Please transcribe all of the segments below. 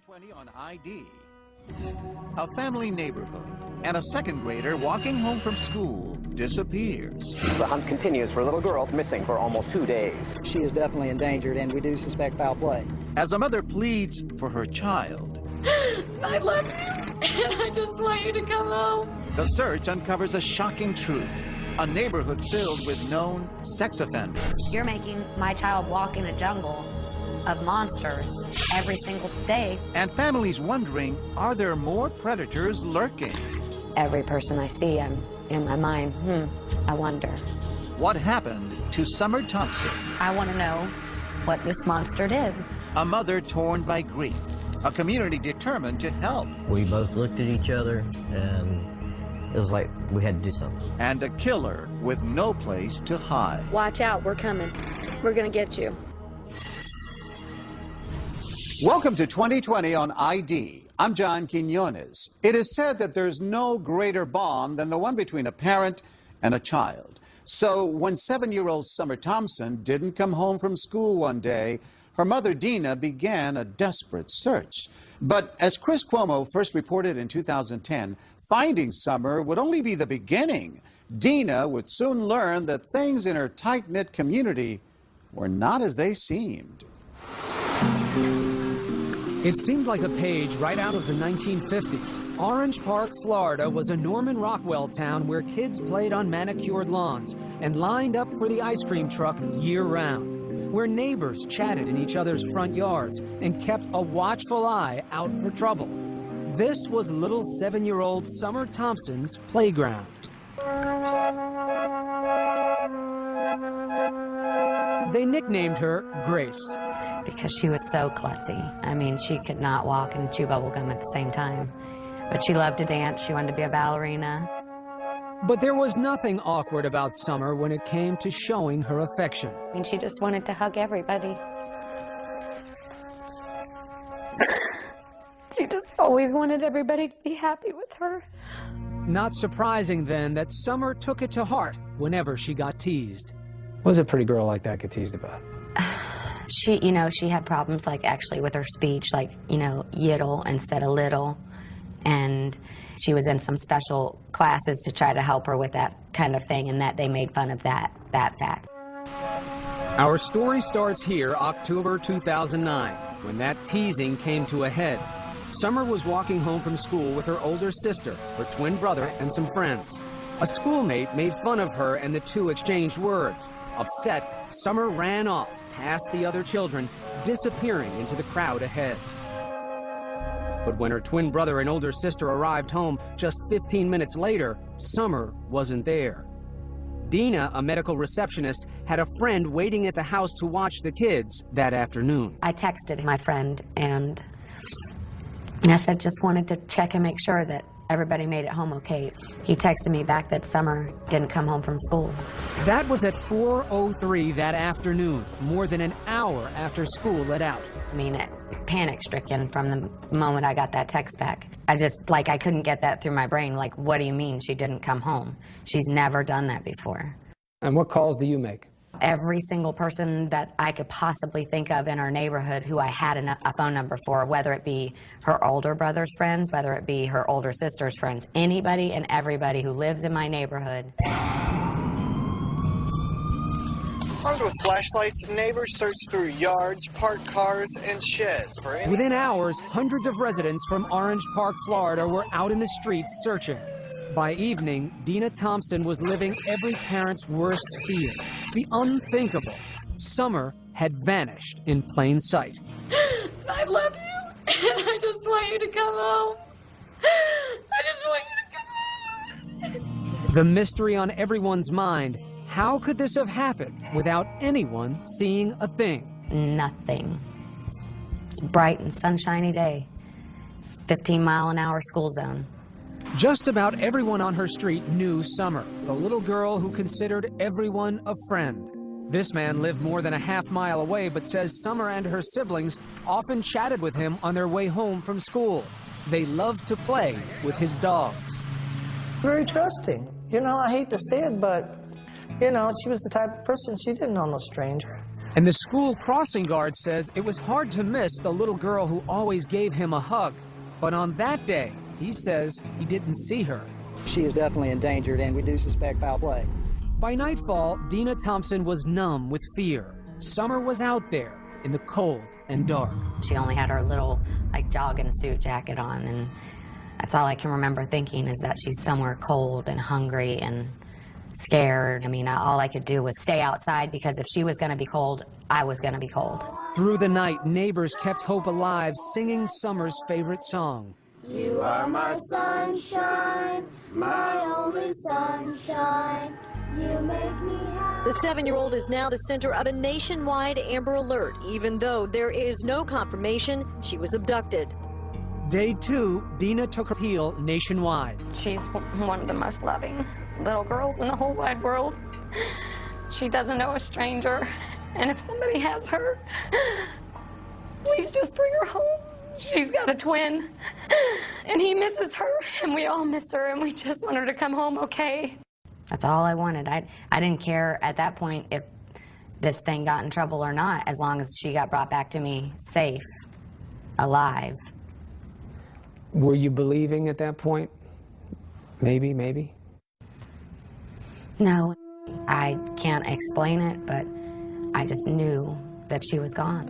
2020 on ID. A family neighborhood and a second grader walking home from school disappears. The hunt continues for a little girl missing for almost 2 days. She is definitely endangered, and we do suspect foul play. As a mother pleads for her child, I love you, and I just want you to come home. the search uncovers a shocking truth. A neighborhood filled with known sex offenders. You're making my child walk in a jungle of monsters every single day. And families wondering, are there more predators lurking? Every person I see, I'm in my mind, I wonder. What happened to Summer Thompson? I want to know what this monster did. A mother torn by grief. A community determined to help. We both looked at each other, and it was like we had to do something. And a killer with no place to hide. Watch out, we're coming. We're gonna get you. Welcome to 2020 on ID. I'm John Quinones. It is said that there's no greater bond than the one between a parent and a child. So when 7-year-old Summer Thompson didn't come home from school one day, her mother, Dina, began a desperate search. But as Chris Cuomo first reported in 2010, finding Summer would only be the beginning. Dina would soon learn that things in her tight-knit community were not as they seemed. It seemed like a page right out of the 1950s. Orange Park, Florida was a Norman Rockwell town where kids played on manicured lawns and lined up for the ice cream truck year-round, where neighbors chatted in each other's front yards and kept a watchful eye out for trouble. This was little 7-year-old Summer Thompson's playground. They nicknamed her Grace. Because she was so klutzy. I mean, she could not walk and chew bubble gum at the same time. But she loved to dance. She wanted to be a ballerina. But there was nothing awkward about Summer when it came to showing her affection. I mean, she just wanted to hug everybody. She just always wanted everybody to be happy with her. Not surprising, then, that Summer took it to heart whenever she got teased. What does a pretty girl like that get teased about? She, she had problems, like, actually with her speech, like, yiddle instead of little. And she was in some special classes to try to help her with that kind of thing, and that they made fun of that fact. Our story starts here, October 2009, when that teasing came to a head. Summer was walking home from school with her older sister, her twin brother, and some friends. A schoolmate made fun of her, and the two exchanged words. Upset, Summer ran off past the other children, disappearing into the crowd ahead. But when her twin brother and older sister arrived home just 15 minutes later, Summer wasn't there. Dina, a medical receptionist, had a friend waiting at the house to watch the kids that afternoon. I texted my friend, and I said, just wanted to check and make sure that everybody made it home okay. He texted me back that Summer didn't come home from school. That was at 4:03 that afternoon, more than an hour after school let out. I mean, panic-stricken from the moment I got that text back. I couldn't get that through my brain. Like, what do you mean she didn't come home? She's never done that before. And what calls do you make? Every single person that I could possibly think of in our neighborhood who I had a phone number for, whether it be her older brother's friends, whether it be her older sister's friends, anybody and everybody who lives in my neighborhood. Armed with flashlights, neighbors searched through yards, parked cars, and sheds for any... Within hours, hundreds of residents from Orange Park, Florida were out in the streets searching. By evening, Dina Thompson was living every parent's worst fear, the unthinkable. Summer had vanished in plain sight. I love you, and I just want you to come home. I just want you to come home. The mystery on everyone's mind, how could this have happened without anyone seeing a thing? Nothing. It's a bright and sunshiny day. It's 15-mile-an-hour school zone. Just about everyone on her street knew Summer, the little girl who considered everyone a friend. This man lived more than a half-mile away, but says Summer and her siblings often chatted with him on their way home from school. They loved to play with his dogs. Very trusting. I hate to say it, but, she was the type of person, she didn't know no stranger. And the school crossing guard says it was hard to miss the little girl who always gave him a hug. But on that day, he says he didn't see her. She is definitely endangered, and we do suspect foul play. By nightfall, Dina Thompson was numb with fear. Summer was out there in the cold and dark. She only had her little, like, jogging suit jacket on, and that's all I can remember thinking is that she's somewhere cold and hungry and scared. I mean, all I could do was stay outside because if she was going to be cold, I was going to be cold. Through the night, neighbors kept hope alive, singing Summer's favorite song. You are my sunshine, my only sunshine. You make me happy. The 7-year-old is now the center of a nationwide Amber Alert, even though there is no confirmation she was abducted. Day 2, Dina took her appeal nationwide. She's one of the most loving little girls in the whole wide world. She doesn't know a stranger, and if somebody has her, please just bring her home. She's got a twin, and he misses her, and we all miss her, and we just want her to come home okay. That's all I wanted. I didn't care at that point if this thing got in trouble or not, as long as she got brought back to me safe, alive. Were you believing at that point? Maybe? No, I can't explain it, but I just knew that she was gone.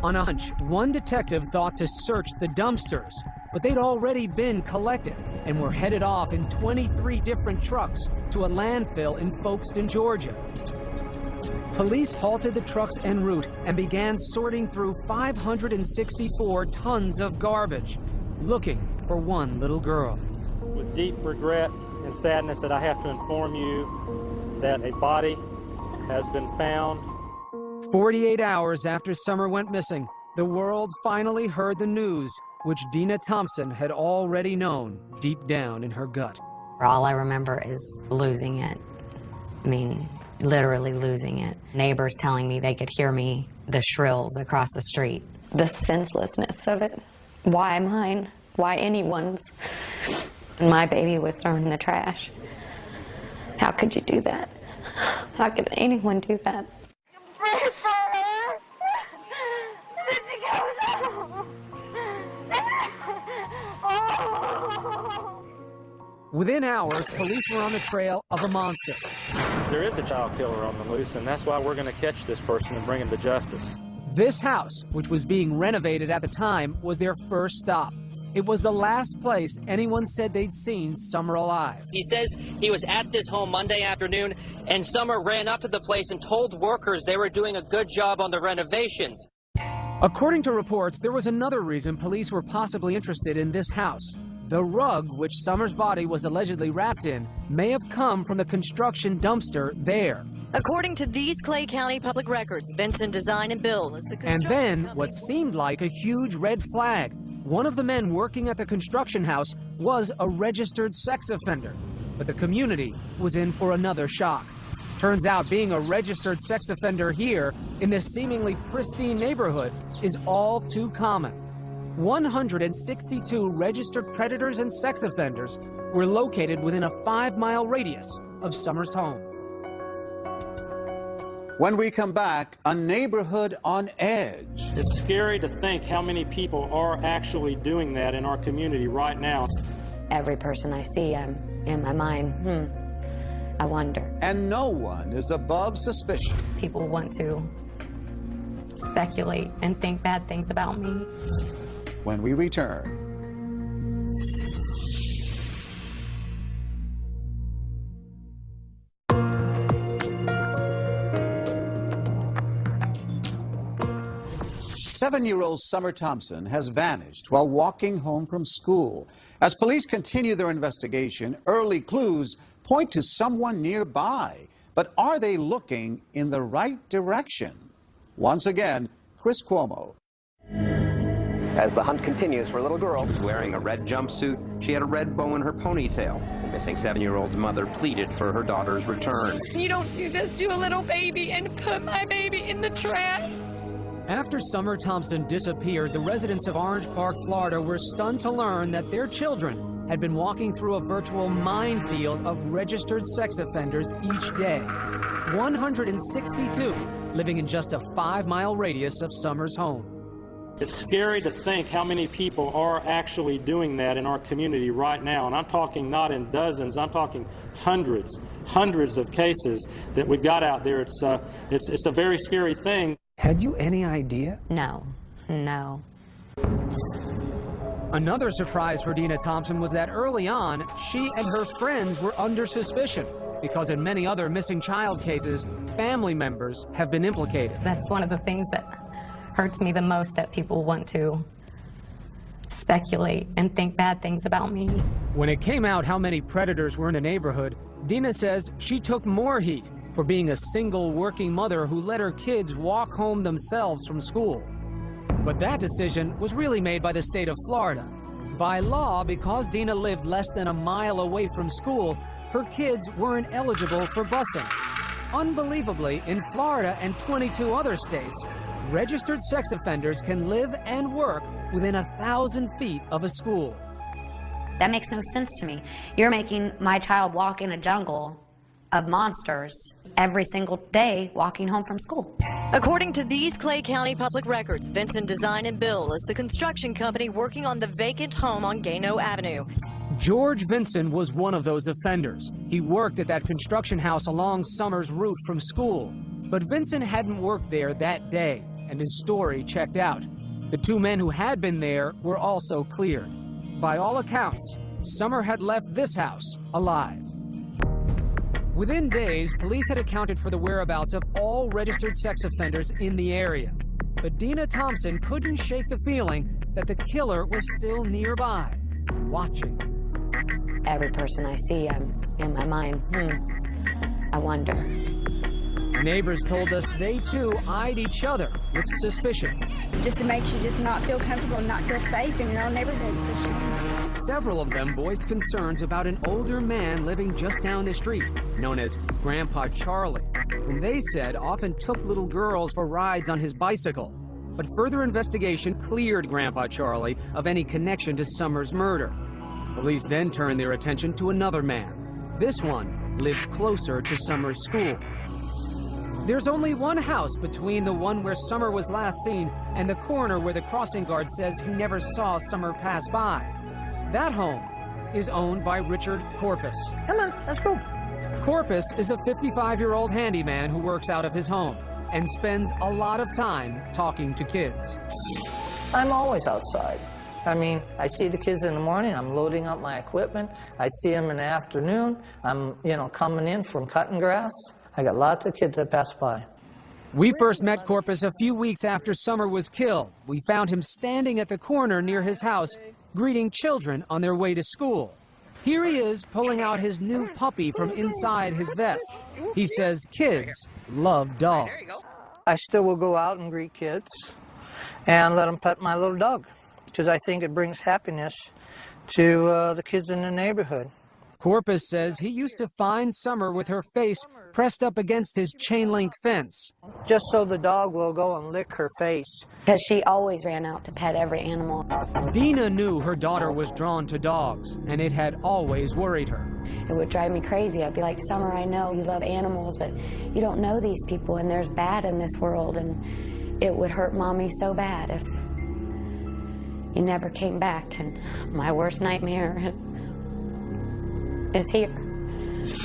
On a hunch, one detective thought to search the dumpsters, but they'd already been collected and were headed off in 23 different trucks to a landfill in Folkestone, Georgia. Police halted the trucks en route and began sorting through 564 tons of garbage, looking for one little girl. With deep regret and sadness that I have to inform you that a body has been found. 48 hours after Summer went missing, the world finally heard the news, which Dina Thompson had already known deep down in her gut. All I remember is losing it. I mean, literally losing it. Neighbors telling me they could hear me, the shrills across the street. The senselessness of it. Why mine? Why anyone's? And my baby was thrown in the trash. How could you do that? How could anyone do that? Pray for her. Did she go now? Oh. Within hours, police were on the trail of a monster. There is a child killer on the loose, and that's why we're going to catch this person and bring him to justice. This house, which was being renovated at the time, was their first stop. It was the last place anyone said they'd seen Summer alive. He says he was at this home Monday afternoon, and Summer ran up to the place and told workers they were doing a good job on the renovations. According to reports, there was another reason police were possibly interested in this house. The rug, which Summer's body was allegedly wrapped in, may have come from the construction dumpster there. According to these Clay County public records, Vincent Design and Bill is the construction And then, company. what seemed like a huge red flag. One of the men working at the construction house was a registered sex offender, but the community was in for another shock. Turns out being a registered sex offender here, in this seemingly pristine neighborhood, is all too common. 162 registered predators and sex offenders were located within a 5-mile radius of Summer's home. When we come back, a neighborhood on edge. It's scary to think how many people are actually doing that in our community right now. Every person I see, I'm in my mind, I wonder. And no one is above suspicion. People want to speculate and think bad things about me. When we return. Seven-year-old Summer Thompson has vanished while walking home from school. As police continue their investigation, early clues point to someone nearby. But are they looking in the right direction? Once again, Chris Cuomo. As the hunt continues for a little girl. She was wearing a red jumpsuit. She had a red bow in her ponytail. The missing 7-year-old's mother pleaded for her daughter's return. You don't do this to a little baby and put my baby in the trash. After Summer Thompson disappeared, the residents of Orange Park, Florida were stunned to learn that their children had been walking through a virtual minefield of registered sex offenders each day. 162, living in just a 5-mile radius of Summer's home. It's scary to think how many people are actually doing that in our community right now. And I'm talking not in dozens, I'm talking hundreds of cases that we got out there. It's a very scary thing. Had you any idea? No. Another surprise for Dina Thompson was that early on, she and her friends were under suspicion, because in many other missing child cases, family members have been implicated. That's one of the things that hurts me the most, that people want to speculate and think bad things about me. When it came out how many predators were in the neighborhood, Dina says she took more heat for being a single working mother who let her kids walk home themselves from school. But that decision was really made by the state of Florida. By law, because Dina lived less than a mile away from school, her kids weren't eligible for busing. Unbelievably, in Florida and 22 other states, registered sex offenders can live and work within 1,000 feet of a school. That makes no sense to me. You're making my child walk in a jungle of monsters every single day walking home from school. According to these Clay County public records, Vincent Design and Bill is the construction company working on the vacant home on Gano Avenue. George Vinson was one of those offenders. He worked at that construction house along Summer's route from school. But Vinson hadn't worked there that day, and his story checked out. The two men who had been there were also cleared. By all accounts, Summer had left this house alive. Within days, police had accounted for the whereabouts of all registered sex offenders in the area. But Dina Thompson couldn't shake the feeling that the killer was still nearby, watching. Every person I see, I'm in my mind, I wonder. Neighbors told us they too eyed each other with suspicion. Just it makes you just not feel comfortable and not feel safe in your own neighborhood. It's a shame. Several of them voiced concerns about an older man living just down the street, known as Grandpa Charlie, whom they said often took little girls for rides on his bicycle. But further investigation cleared Grandpa Charlie of any connection to Summer's murder. Police then turned their attention to another man. This one lived closer to Summer's school. There's only one house between the one where Summer was last seen and the corner where the crossing guard says he never saw Summer pass by. That home is owned by Richard Corpus. Come on, let's go. Corpus is a 55-year-old handyman who works out of his home and spends a lot of time talking to kids. I'm always outside. I mean, I see the kids in the morning, I'm loading up my equipment. I see them in the afternoon. I'm, coming in from cutting grass. I got lots of kids that pass by. We first met Corpus a few weeks after Summer was killed. We found him standing at the corner near his house, greeting children on their way to school. Here he is pulling out his new puppy from inside his vest. He says kids love dogs. I still will go out and greet kids and let them pet my little dog, because I think it brings happiness to the kids in the neighborhood. Corpus says he used to find Summer with her face pressed up against his chain-link fence. Just so the dog will go and lick her face. Because she always ran out to pet every animal. Dina knew her daughter was drawn to dogs, and it had always worried her. It would drive me crazy. I'd be like, Summer, I know you love animals, but you don't know these people, and there's bad in this world, and it would hurt Mommy so bad if you never came back. And my worst nightmare is here.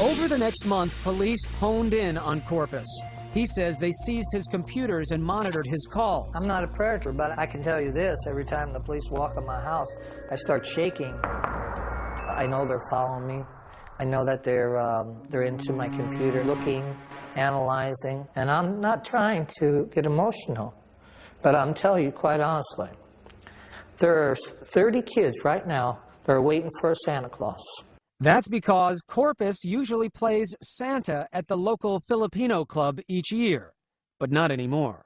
Over the next month, police honed in on Corpus. He says they seized his computers and monitored his calls. I'm not a predator, but I can tell you this. Every time the police walk in my house, I start shaking. I know they're following me. I know that they're into my computer, looking, analyzing. And I'm not trying to get emotional, but I'm telling you quite honestly, there are 30 kids right now that are waiting for a Santa Claus. That's because Corpus usually plays Santa at the local Filipino club each year, but not anymore.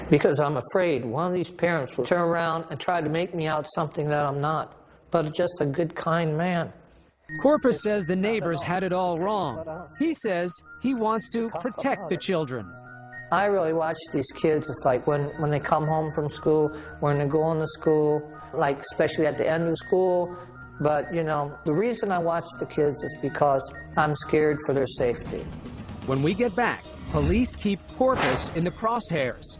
Because I'm afraid one of these parents will turn around and try to make me out something that I'm not, but just a good, kind man. Corpus says the neighbors had it all wrong. He says he wants to protect the children. I really watch these kids. It's like when they come home from school, when they go into school, like especially at the end of school. But, the reason I watch the kids is because I'm scared for their safety. When we get back, police keep Corpus in the crosshairs,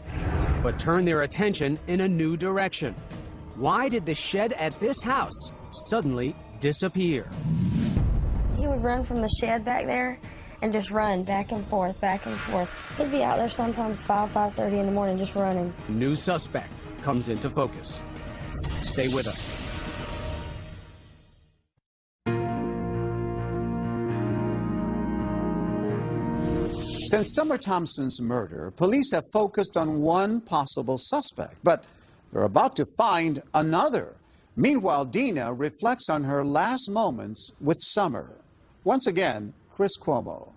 but turn their attention in a new direction. Why did the shed at this house suddenly disappear? He would run from the shed back there and just run back and forth, back and forth. He'd be out there sometimes 5:30 in the morning just running. New suspect comes into focus. Stay with us. Since Summer Thompson's murder, police have focused on one possible suspect, but they're about to find another. Meanwhile, Dina reflects on her last moments with Summer. Once again, Chris Cuomo.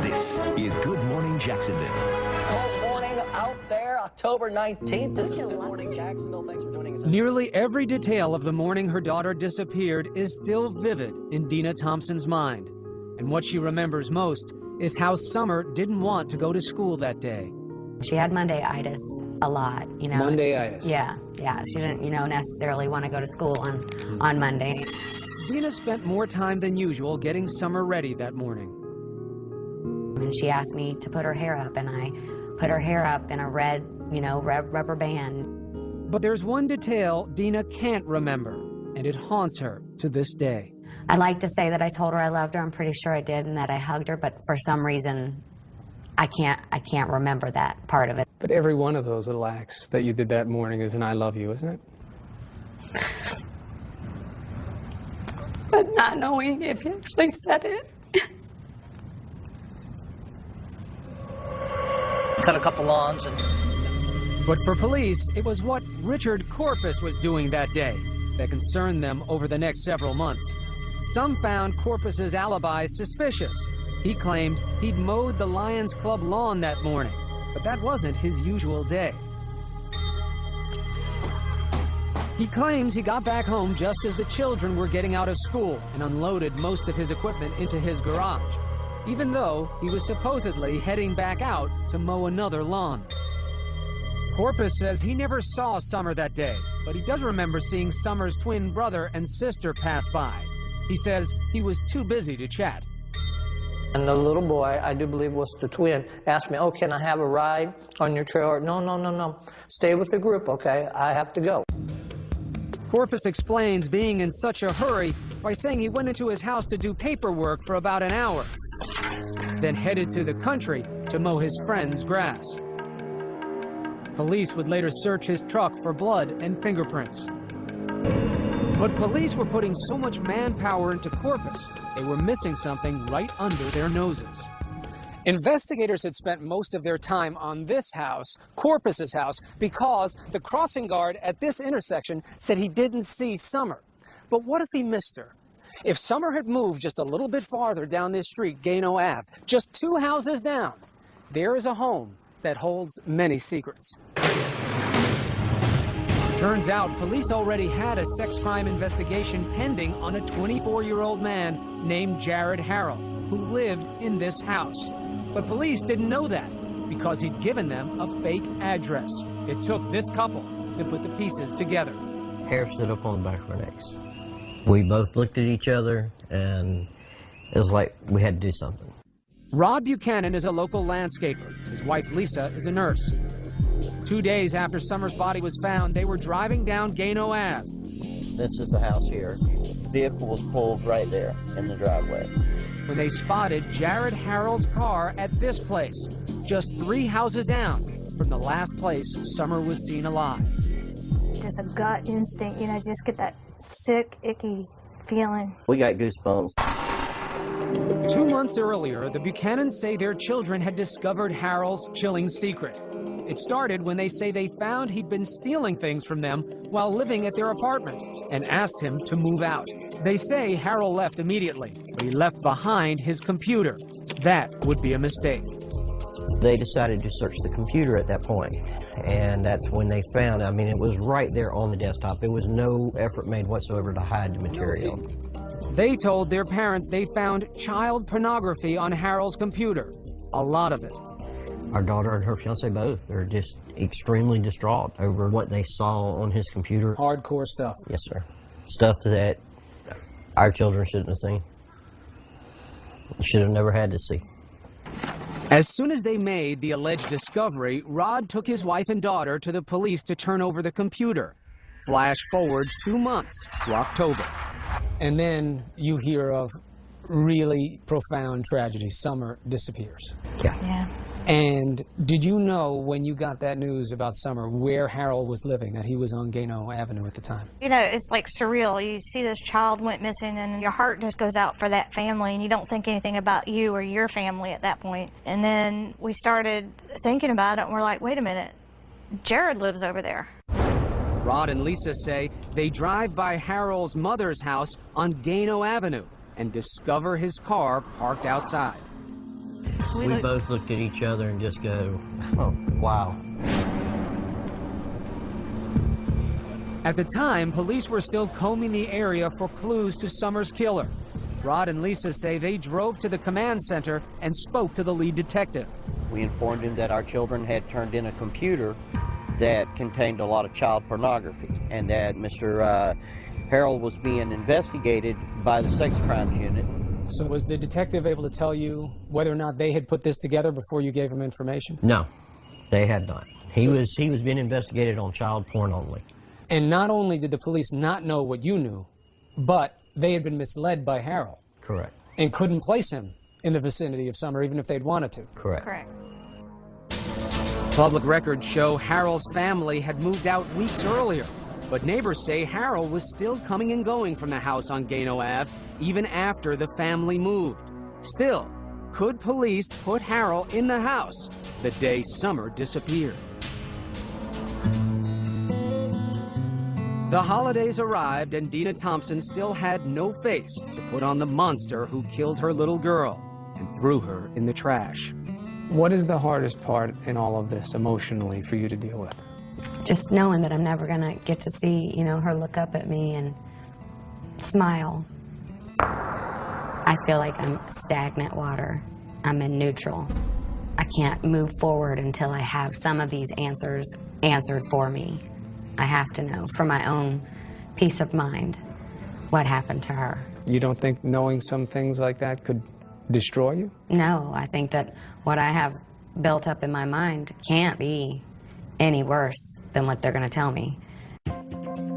This is Good Morning Jacksonville. Good morning out there, October 19th. This is Good Morning Jacksonville. Thanks for joining us. Nearly every detail of the morning her daughter disappeared is still vivid in Dina Thompson's mind. And what she remembers most is how Summer didn't want to go to school that day. She had Monday-itis a lot, you know. Monday-itis. Yeah. She didn't, necessarily want to go to school on Monday. Dina spent more time than usual getting Summer ready that morning. And she asked me to put her hair up, and I put her hair up in a red, red rubber band. But there's one detail Dina can't remember, and it haunts her to this day. I like to say that I told her I loved her. I'm pretty sure I did, and that I hugged her, but for some reason, I can't remember that part of it. But every one of those little acts that you did that morning is an I love you, isn't it? But not knowing if he actually said it. Cut a couple lawns and... But for police, it was what Richard Corpus was doing that day that concerned them over the next several months. Some found Corpus's alibi suspicious. He claimed he'd mowed the Lions Club lawn that morning, but that wasn't his usual day. He claims he got back home just as the children were getting out of school and unloaded most of his equipment into his garage, even though he was supposedly heading back out to mow another lawn. Corpus says he never saw Summer that day, but he does remember seeing Summer's twin brother and sister pass by. He says he was too busy to chat. And the little boy, I do believe was the twin, asked me, oh, can I have a ride on your trailer? No. Stay with the group, okay? I have to go. Corpus explains being in such a hurry by saying he went into his house to do paperwork for about an hour, then headed to the country to mow his friend's grass. Police would later search his truck for blood and fingerprints. But police were putting so much manpower into Corpus, they were missing something right under their noses. Investigators had spent most of their time on this house, Corpus's house, because the crossing guard at this intersection said he didn't see Summer. But what if he missed her? If Summer had moved just a little bit farther down this street, Gano Ave, just 2 houses down, there is a home that holds many secrets. Turns out police already had a sex crime investigation pending on a 24-year-old man named Jared Harrell, who lived in this house. But police didn't know that because he'd given them a fake address. It took this couple to put the pieces together. Hair stood up on the back of our necks. We both looked at each other, and it was like we had to do something. Rod Buchanan is a local landscaper. His wife, Lisa, is a nurse. 2 days after Summer's body was found, they were driving down Gano Ave. This is the house here. The vehicle was pulled right there in the driveway. When they spotted Jared Harrell's car at this place, just 3 houses down from the last place Summer was seen alive. Just a gut instinct, just get that sick, icky feeling. We got goosebumps. 2 months earlier, the Buchanans say their children had discovered Harrell's chilling secret. It started when they say they found he'd been stealing things from them while living at their apartment and asked him to move out. They say Harrell left immediately, but he left behind his computer. That would be a mistake. They decided to search the computer at that point, and that's when they found, it was right there on the desktop. There was no effort made whatsoever to hide the material. They told their parents they found child pornography on Harrell's computer, a lot of it. Our daughter and her fiance both are just extremely distraught over what they saw on his computer. Hardcore stuff. Yes, sir. Stuff that our children shouldn't have seen. Should have never had to see. As soon as they made the alleged discovery, Rod took his wife and daughter to the police to turn over the computer. Flash forward 2 months to October. And then you hear of really profound tragedy. Summer disappears. Yeah. And did you know when you got that news about Summer where Harold was living, that he was on Gano Avenue at the time? You know, it's like surreal. You see this child went missing and your heart just goes out for that family and you don't think anything about you or your family at that point. And then we started thinking about it and we're like, wait a minute, Jared lives over there. Rod and Lisa say they drive by Harold's mother's house on Gano Avenue and discover his car parked outside. We both looked at each other and just go, oh, wow. At the time, police were still combing the area for clues to Summer's killer. Rod and Lisa say they drove to the command center and spoke to the lead detective. We informed him that our children had turned in a computer that contained a lot of child pornography and that Mr. Harold was being investigated by the sex crimes unit. So was the detective able to tell you whether or not they had put this together before you gave him information? No, they had not. He was being investigated on child porn only. And not only did the police not know what you knew, but they had been misled by Harold. Correct. And couldn't place him in the vicinity of Summer even if they'd wanted to. Correct. Correct. Public records show Harold's family had moved out weeks earlier, but neighbors say Harold was still coming and going from the house on Gano Ave even after the family moved. Still, could police put Harold in the house the day Summer disappeared? The holidays arrived and Dina Thompson still had no face to put on the monster who killed her little girl and threw her in the trash. What is the hardest part in all of this emotionally for you to deal with? Just knowing that I'm never gonna get to see, you know, her look up at me and smile. I feel like I'm stagnant water. I'm in neutral. I can't move forward until I have some of these answers answered for me. I have to know for my own peace of mind what happened to her. You don't think knowing some things like that could destroy you? No, I think that what I have built up in my mind can't be any worse than what they're going to tell me.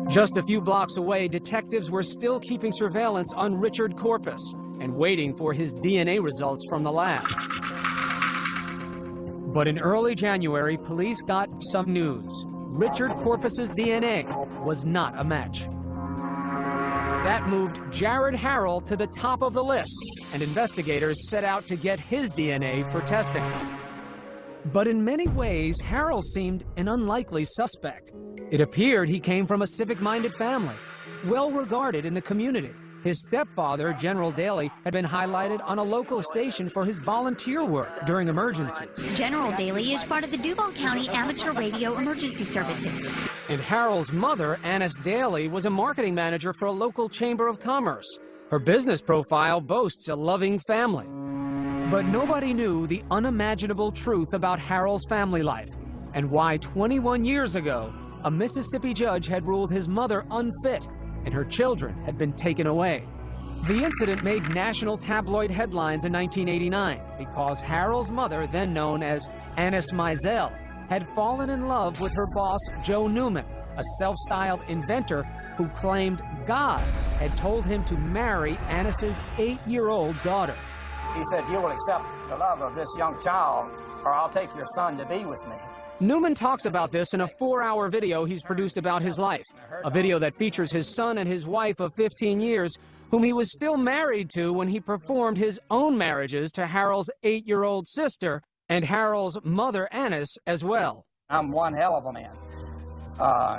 Just a few blocks away, detectives were still keeping surveillance on Richard Corpus and waiting for his DNA results from the lab. But in early January, police got some news. Richard Corpus's DNA was not a match. That moved Jared Harold to the top of the list, and investigators set out to get his DNA for testing. But in many ways, Harold seemed an unlikely suspect. It appeared he came from a civic-minded family, well-regarded in the community. His stepfather, General Daly, had been highlighted on a local station for his volunteer work during emergencies. General Daly is part of the Duval County Amateur Radio Emergency Services. And Harold's mother, Annis Daly, was a marketing manager for a local chamber of commerce. Her business profile boasts a loving family. But nobody knew the unimaginable truth about Harold's family life and why 21 years ago, a Mississippi judge had ruled his mother unfit and her children had been taken away. The incident made national tabloid headlines in 1989 because Harold's mother, then known as Annis Mizell, had fallen in love with her boss, Joe Newman, a self-styled inventor who claimed God had told him to marry Annis's 8-year-old daughter. He said, "You will accept the love of this young child, or I'll take your son to be with me." Newman talks about this in a 4-hour video he's produced about his life, a video that features his son and his wife of 15 years, whom he was still married to when he performed his own marriages to Harold's 8-year-old sister and Harold's mother, Annis, as well. I'm one hell of a man,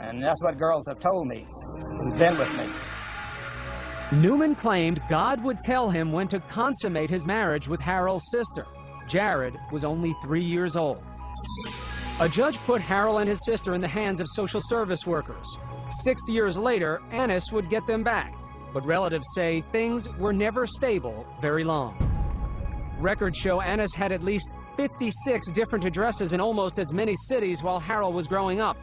and that's what girls have told me who've been with me. Newman claimed God would tell him when to consummate his marriage with Harold's sister. Jared was only 3 years old. A judge put Harold and his sister in the hands of social service workers. 6 years later, Annis would get them back, but relatives say things were never stable very long. Records show Annis had at least 56 different addresses in almost as many cities while Harold was growing up.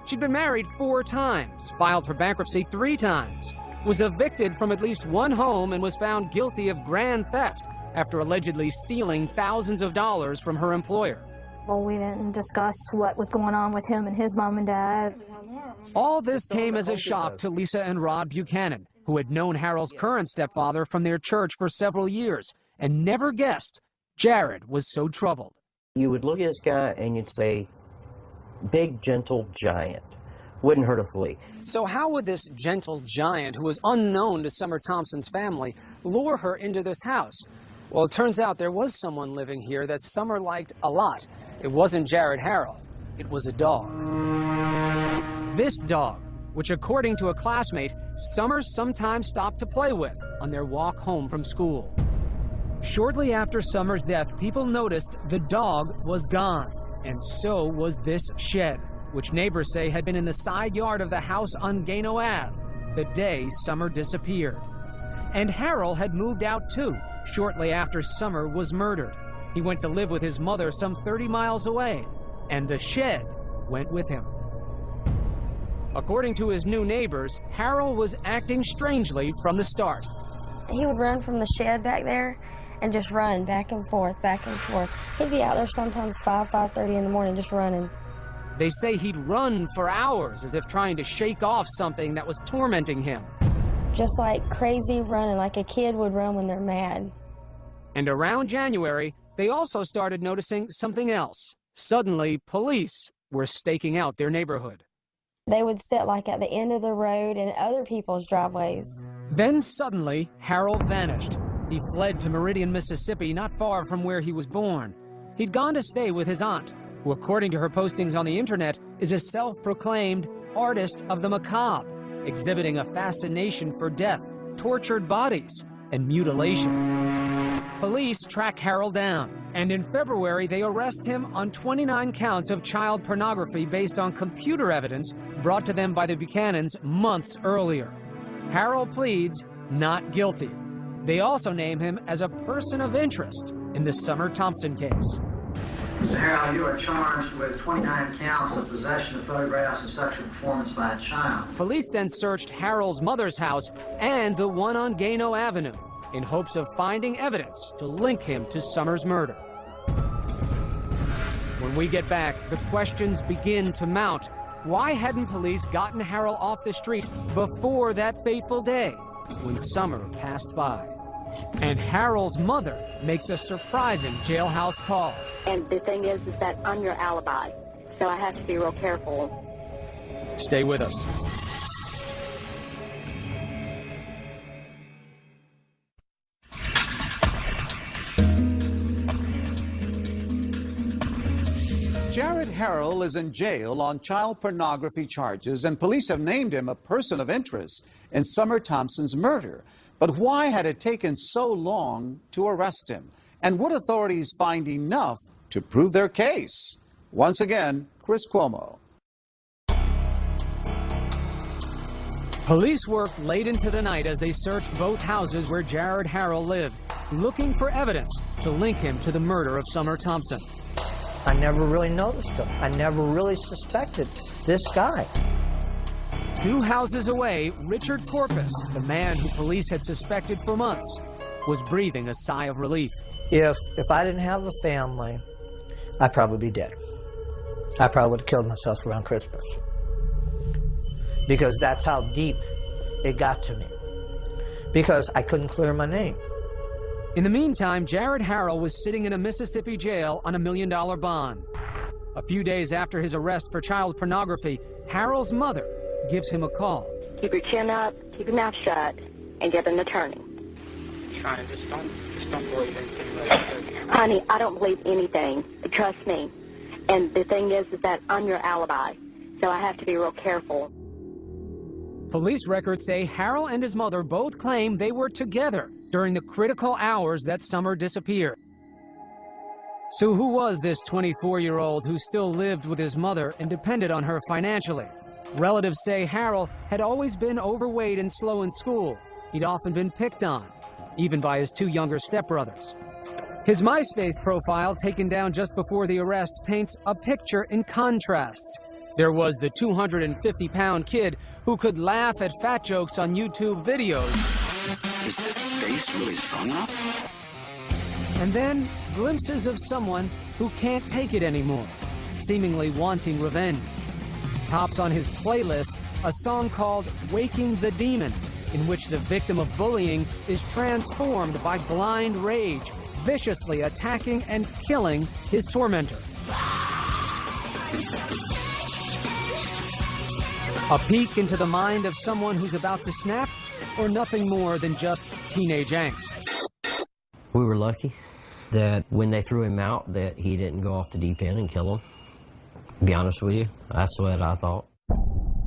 She'd been married 4 times, filed for bankruptcy 3 times, was evicted from at least 1 home, and was found guilty of grand theft after allegedly stealing thousands of dollars from her employer. Well, we didn't discuss what was going on with him and his mom and dad. All this came as a shock to Lisa and Rod Buchanan, who had known Harold's current stepfather from their church for several years and never guessed Jared was so troubled. You would look at this guy and you'd say, big, gentle giant. Wouldn't hurt a flea. So how would this gentle giant, who was unknown to Summer Thompson's family, lure her into this house? Well, it turns out there was someone living here that Summer liked a lot. It wasn't Jared Harrell. It was a dog. This dog, which according to a classmate, Summer sometimes stopped to play with on their walk home from school. Shortly after Summer's death, people noticed the dog was gone, and so was this shed, which neighbors say had been in the side yard of the house on Gano Ave the day Summer disappeared. And Harold had moved out too, shortly after Summer was murdered. He went to live with his mother some 30 miles away, and the shed went with him. According to his new neighbors, Harold was acting strangely from the start. He would run from the shed back there and just run back and forth, back and forth. He'd be out there sometimes 5:30 in the morning just running. They say he'd run for hours as if trying to shake off something that was tormenting him. Just like crazy running, like a kid would run when they're mad. And around January, they also started noticing something else. Suddenly, police were staking out their neighborhood. They would sit like at the end of the road in other people's driveways. Then suddenly, Harold vanished. He fled to Meridian, Mississippi, not far from where he was born. He'd gone to stay with his aunt, who, according to her postings on the internet, is a self-proclaimed artist of the macabre, exhibiting a fascination for death, tortured bodies, and mutilation. Police track Harold down, and in February they arrest him on 29 counts of child pornography based on computer evidence brought to them by the Buchanans months earlier. Harold pleads not guilty. They also name him as a person of interest in the Summer Thompson case. Mr. Harold, you are charged with 29 counts of possession of photographs of sexual performance by a child. Police then searched Harold's mother's house and the one on Gano Avenue in hopes of finding evidence to link him to Summer's murder. When we get back, the questions begin to mount. Why hadn't police gotten Harold off the street before that fateful day when Summer passed by? And Harold's mother makes a surprising jailhouse call. And the thing is that I'm your alibi, so I have to be real careful. Stay with us. Jared Harrell is in jail on child pornography charges, and police have named him a person of interest in Summer Thompson's murder. But why had it taken so long to arrest him? And would authorities find enough to prove their case? Once again, Chris Cuomo. Police worked late into the night as they searched both houses where Jared Harrell lived, looking for evidence to link him to the murder of Summer Thompson. I never really noticed him. I never really suspected this guy. 2 houses away, Richard Corpus, the man who police had suspected for months, was breathing a sigh of relief. If I didn't have a family, I'd probably be dead. I probably would have killed myself around Christmas. Because that's how deep it got to me. Because I couldn't clear my name. In the meantime, Jared Harrell was sitting in a Mississippi jail on $1 million bond. A few days after his arrest for child pornography, Harrell's mother gives him a call. Keep your chin up, keep your mouth shut, and get an attorney. Trying to just don't believe anything. Honey, I don't believe anything. Trust me. And the thing is that I'm your alibi, so I have to be real careful. Police records say Harrell and his mother both claim they were together during the critical hours that Summer disappeared. So who was this 24-year-old who still lived with his mother and depended on her financially? Relatives say Harrell had always been overweight and slow in school. He'd often been picked on, even by his 2 younger stepbrothers. His MySpace profile, taken down just before the arrest, paints a picture in contrasts. There was the 250-pound kid who could laugh at fat jokes on YouTube videos. Is this face really strong enough? And then glimpses of someone who can't take it anymore, seemingly wanting revenge. Tops on his playlist a song called Waking the Demon, in which the victim of bullying is transformed by blind rage, viciously attacking and killing his tormentor. A peek into the mind of someone who's about to snap, or nothing more than just teenage angst. We were lucky that when they threw him out that he didn't go off the deep end and kill him. To be honest with you, that's what I thought.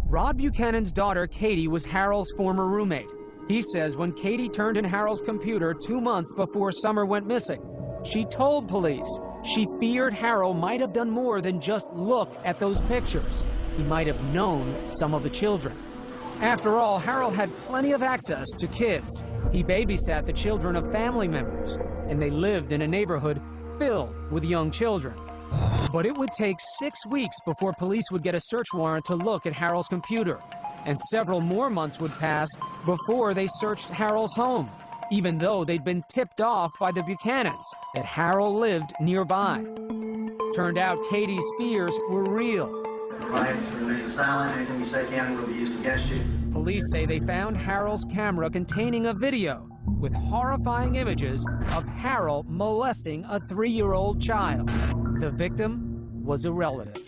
Rod Buchanan's daughter, Katie, was Harold's former roommate. He says when Katie turned in Harold's computer 2 months before Summer went missing, she told police she feared Harold might have done more than just look at those pictures. He might have known some of the children. After all, Harold had plenty of access to kids. He babysat the children of family members, and they lived in a neighborhood filled with young children. But it would take 6 weeks before police would get a search warrant to look at Harold's computer, and several more months would pass before they searched Harold's home, even though they'd been tipped off by the Buchanans that Harold lived nearby. Turned out Katie's fears were real. Right, remain silent. Anything you say can will be used against you. Police say they found Harold's camera containing a video with horrifying images of Harold molesting a 3-year-old child. The victim was a relative.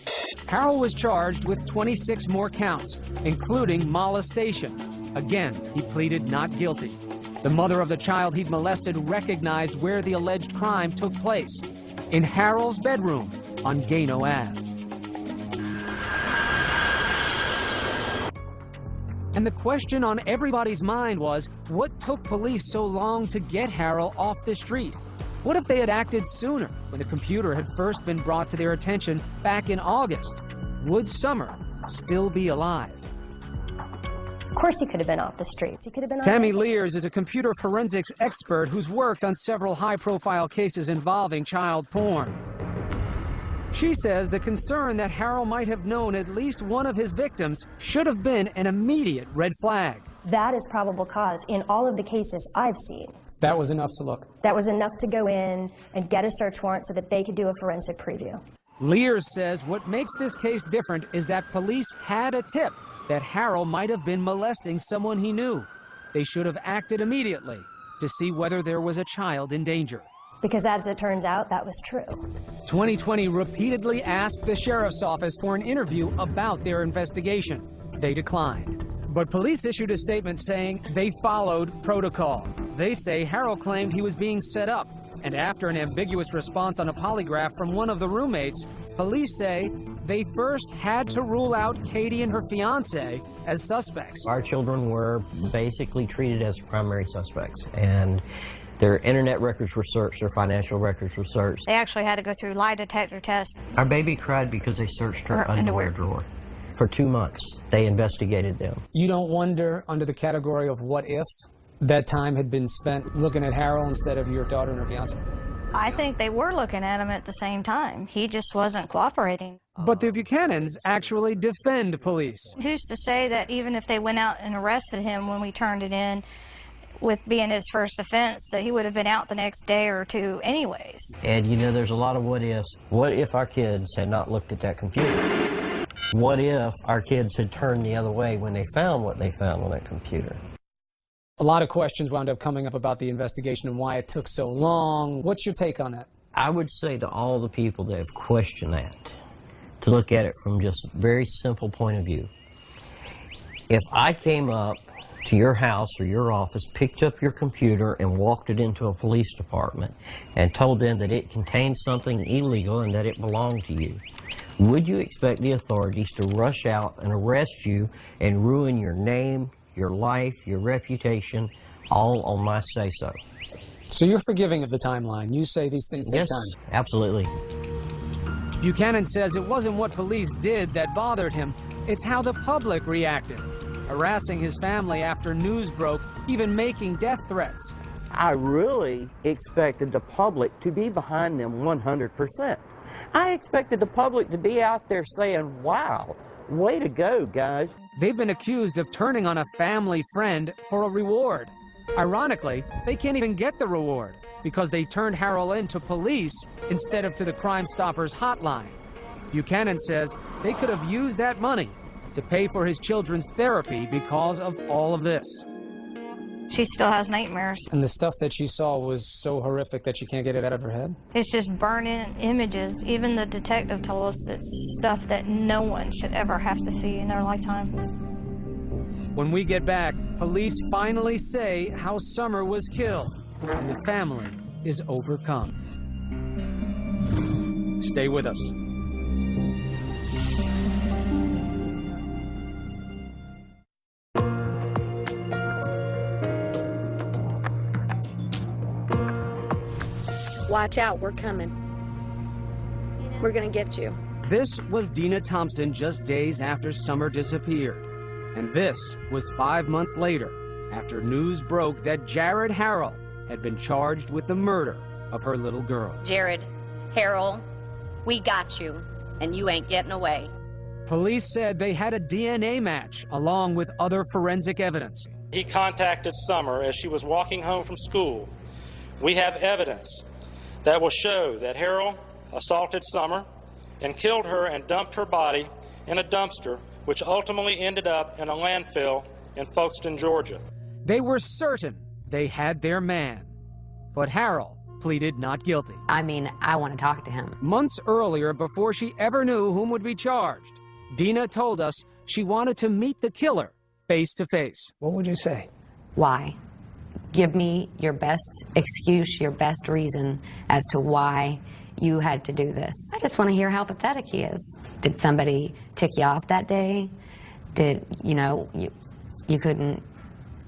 Harold was charged with 26 more counts, including molestation. Again, he pleaded not guilty. The mother of the child he'd molested recognized where the alleged crime took place, in Harold's bedroom on Gano Ave. And the question on everybody's mind was, what took police so long to get Harold off the street? What if they had acted sooner, when the computer had first been brought to their attention back in August? Would Summer still be alive? Of course he could have been off the streets. He could have been. Tammy Lears is a computer forensics expert who's worked on several high-profile cases involving child porn. She says the concern that Harold might have known at least one of his victims should have been an immediate red flag. That is probable cause in all of the cases I've seen. That was enough to look. That was enough to go in and get a search warrant so that they could do a forensic preview. Lears says what makes this case different is that police had a tip that Harold might have been molesting someone he knew. They should have acted immediately to see whether there was a child in danger. Because as it turns out, that was true. 2020 repeatedly asked the sheriff's office for an interview about their investigation. They declined. But police issued a statement saying they followed protocol. They say Harold claimed he was being set up. And after an ambiguous response on a polygraph from one of the roommates, police say they first had to rule out Katie and her fiancé as suspects. Our children were basically treated as primary suspects, and their internet records were searched, their financial records were searched. They actually had to go through lie detector tests. Our baby cried because they searched her underwear drawer. For 2 months, they investigated them. You don't wonder, under the category of what if, that time had been spent looking at Harold instead of your daughter and her fiancé? I think they were looking at him at the same time. He just wasn't cooperating. But the Buchanans actually defend police. Who's to say that even if they went out and arrested him when we turned it in, with being his first offense, that he would have been out the next day or two anyways? And you know, there's a lot of what ifs. What if our kids had not looked at that computer? What if our kids had turned the other way when they found what they found on that computer? A lot of questions wound up coming up about the investigation and why it took so long. What's your take on that? I would say to all the people that have questioned that, to look at it from just a very simple point of view. If I came up to your house or your office, picked up your computer and walked it into a police department and told them that it contained something illegal and that it belonged to you, would you expect the authorities to rush out and arrest you and ruin your name, your life, your reputation, all on my say-so? So you're forgiving of the timeline. You say these things take time. Yes, absolutely. Buchanan says it wasn't what police did that bothered him. It's how the public reacted, harassing his family after news broke, even making death threats. I really expected the public to be behind them 100%. I expected the public to be out there saying, wow, way to go, guys. They've been accused of turning on a family friend for a reward. Ironically, they can't even get the reward because they turned Harold in to police instead of to the Crime Stoppers hotline. Buchanan says they could have used that money to pay for his children's therapy because of all of this. She still has nightmares. And the stuff that she saw was so horrific that she can't get it out of her head? It's just burning images. Even the detective told us it's stuff that no one should ever have to see in their lifetime. When we get back, police finally say how Summer was killed, and the family is overcome. Stay with us. Watch out, we're coming. We're gonna get you. This was Dina Thompson just days after Summer disappeared. And this was 5 months later, after news broke that Jared Harrell had been charged with the murder of her little girl. Jared, Harold, we got you, and you ain't getting away. Police said they had a DNA match along with other forensic evidence. He contacted Summer as she was walking home from school. We have evidence that will show that Harold assaulted Summer and killed her and dumped her body in a dumpster, which ultimately ended up in a landfill in Folkestone, Georgia. They were certain they had their man, but Harold pleaded not guilty. I mean, I want to talk to him. Months earlier, before she ever knew whom would be charged, Dina told us she wanted to meet the killer face to face. What would you say? Why? Give me your best excuse, your best reason as to why you had to do this. I just want to hear how pathetic he is. Did somebody tick you off that day? Did, you couldn't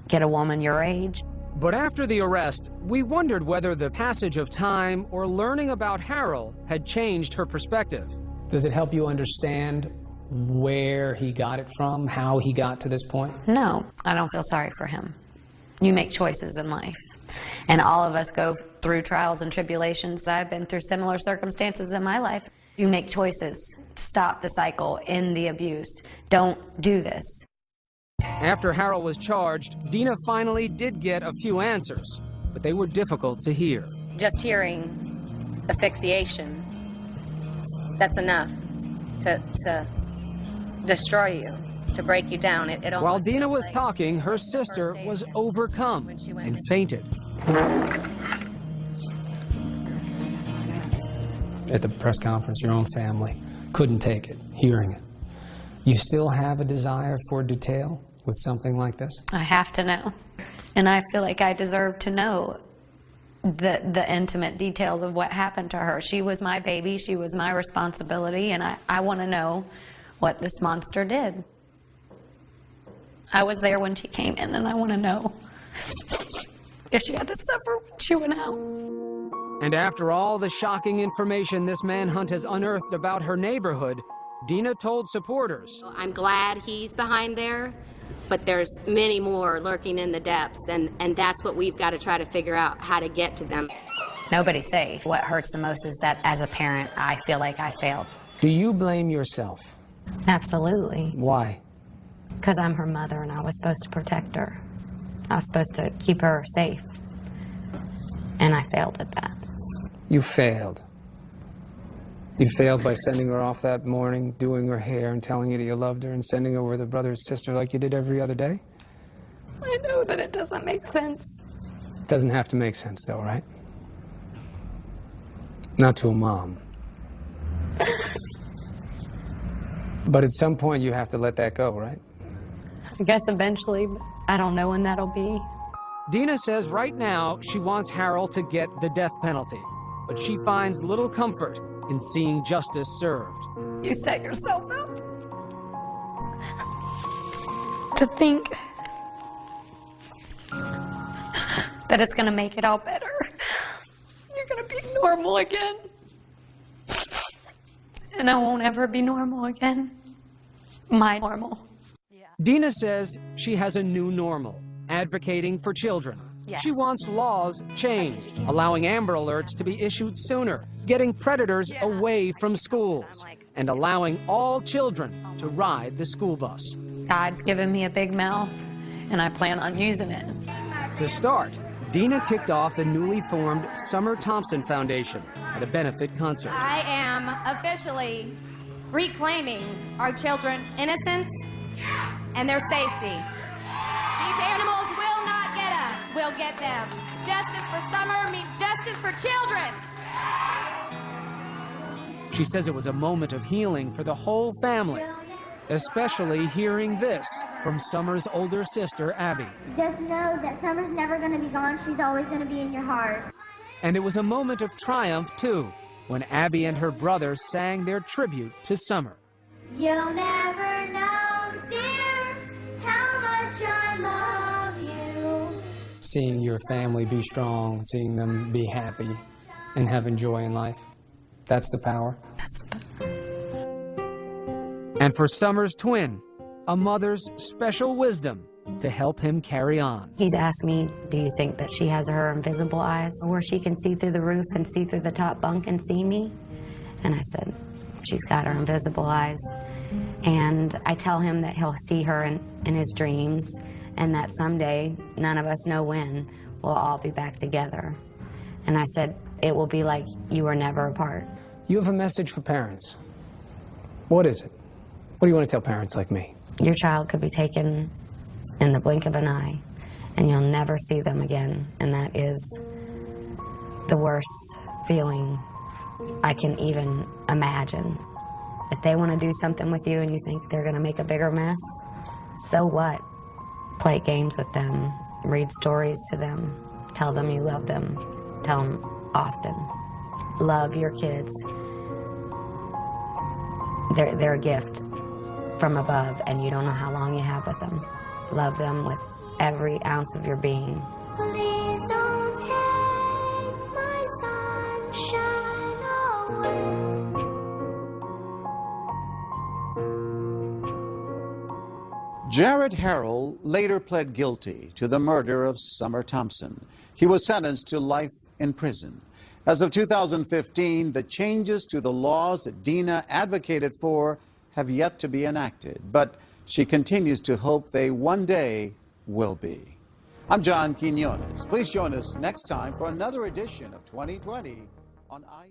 get a woman your age? But after the arrest, we wondered whether the passage of time or learning about Harold had changed her perspective. Does it help you understand where he got it from, how he got to this point? No, I don't feel sorry for him. You make choices in life, and all of us go through trials and tribulations. I've been through similar circumstances in my life. You make choices. Stop the cycle, end the abuse. Don't do this. After Harold was charged, Dina finally did get a few answers, but they were difficult to hear. Just hearing asphyxiation, that's enough to destroy you, to break you down. While Dina was talking, her sister was overcome and fainted. At the press conference, your own family couldn't take it, hearing it. You still have a desire for detail with something like this? I have to know. And I feel like I deserve to know the intimate details of what happened to her. She was my baby, she was my responsibility, and I want to know what this monster did. I was there when she came in, and I want to know if she had to suffer when she went out. And after all the shocking information this manhunt has unearthed about her neighborhood, Dina told supporters, I'm glad he's behind there, but there's many more lurking in the depths, and that's what we've got to try to figure out, how to get to them. Nobody's safe. What hurts the most is that as a parent, I feel like I failed. Do you blame yourself? Absolutely. Why? Because I'm her mother and I was supposed to protect her. I was supposed to keep her safe. And I failed at that. You failed. You failed by sending her off that morning, doing her hair and telling you that you loved her and sending her with her brother and sister like you did every other day? I know that it doesn't make sense. It doesn't have to make sense though, right? Not to a mom. But at some point you have to let that go, right? I guess eventually, but I don't know when that'll be. Dina says right now she wants Harold to get the death penalty, but she finds little comfort in seeing justice served. You set yourself up to think that it's going to make it all better. You're going to be normal again. And I won't ever be normal again. My normal. Dina says she has a new normal, advocating for children. Yes. She wants laws changed, allowing Amber Alerts to be issued sooner, getting predators away from schools, and allowing all children to ride the school bus. God's given me a big mouth, and I plan on using it. To start, Dina kicked off the newly formed Summer Thompson Foundation at a benefit concert. I am officially reclaiming our children's innocence and their safety. These animals will not get us, we'll get them. Justice for Summer means justice for children. She says it was a moment of healing for the whole family, especially hearing this from Summer's older sister, Abby. Just know that Summer's never going to be gone. She's always going to be in your heart. And it was a moment of triumph, too, when Abby and her brother sang their tribute to Summer. You'll never know, dear, how much I love you. Seeing your family be strong, seeing them be happy and having joy in life, that's the power. And for Summer's twin, a mother's special wisdom to help him carry on. He's asked me, do you think that she has her invisible eyes where she can see through the roof and see through the top bunk and see me? And I said, she's got her invisible eyes. And I tell him that he'll see her in his dreams, and that someday, none of us know when, we'll all be back together. And I said, it will be like you were never apart. You have a message for parents. What is it? What do you want to tell parents like me? Your child could be taken in the blink of an eye, and you'll never see them again. And that is the worst feeling I can even imagine. If they want to do something with you and you think they're going to make a bigger mess, so what? Play games with them, read stories to them, tell them you love them, tell them often. Love your kids. They're a gift from above, and you don't know how long you have with them. Love them with every ounce of your being. Please don't take my sunshine away. Jared Harrell later pled guilty to the murder of Summer Thompson. He was sentenced to life in prison. As of 2015, the changes to the laws that Dina advocated for have yet to be enacted, but she continues to hope they one day will be. I'm John Quinones. Please join us next time for another edition of 2020 on